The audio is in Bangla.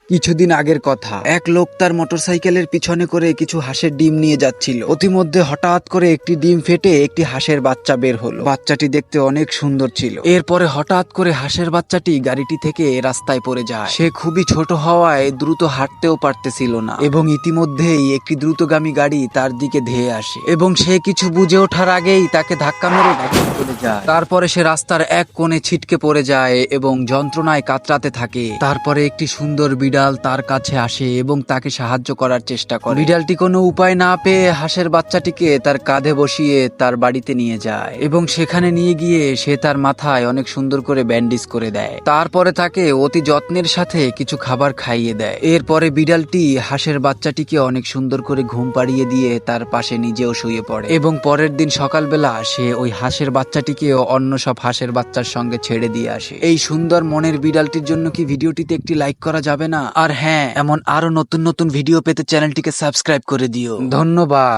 কিছুদিন আগের কথা, এক লোক তার মোটরসাইকেলের পিছনে করে কিছু হাঁসের ডিম নিয়ে যাচ্ছিল। অতিমধ্যে হঠাৎ করে একটি ডিম ফেটে একটি হাঁসের বাচ্চা বের হলো। বাচ্চাটি দেখতে অনেক সুন্দর ছিল। এরপরে হঠাৎ করে হাঁসের বাচ্চাটি গাড়িটি থেকে রাস্তায় পড়ে যায়। সে খুবই ছোট হওয়ায় দ্রুত হাঁটতেও পারতেছিল না এবং ইতিমধ্যেই একটি দ্রুতগামী গাড়ি তার দিকে ধেয়ে আসে এবং সে কিছু বুঝে ওঠার আগেই তাকে ধাক্কা মেরে গাড়ি চলে যায়। তারপরে সে রাস্তার এক কোণে ছিটকে পড়ে যায় এবং যন্ত্রণায় কাতরাতে থাকে। তারপরে একটি সুন্দর বিড়াল তার কাছে আসে এবং তাকে সাহায্য করার চেষ্টা করে। বিড়ালটি কোনো উপায় না পেয়ে হাঁসের বাচ্চাটিকে তার কাঁধে বসিয়ে তার বাড়িতে নিয়ে যায় এবং সেখানে নিয়ে গিয়ে সে তার মাথায় অনেক সুন্দর করে ব্যান্ডেজ করে দেয়। তারপরে তাকে অতি যত্নের সাথে কিছু খাবার খাইয়ে দেয়। এরপরে বিড়ালটি হাঁসের বাচ্চাটিকে অনেক সুন্দর করে ঘুম পাড়িয়ে দিয়ে তার পাশে নিজেও শুয়ে পড়ে এবং পরের দিন সকালবেলা সে ওই হাঁসের বাচ্চাটিকেও অন্য সব হাঁসের বাচ্চার সঙ্গে ছেড়ে দিয়ে আসে। এই সুন্দর মনের বিড়ালটির জন্য কি ভিডিওটিতে একটি লাইক করা যাবে না? আর হ্যাঁ, এমন আরো নতুন নতুন ভিডিও পেতে চ্যানেলটিকে সাবস্ক্রাইব করে দিও। ধন্যবাদ।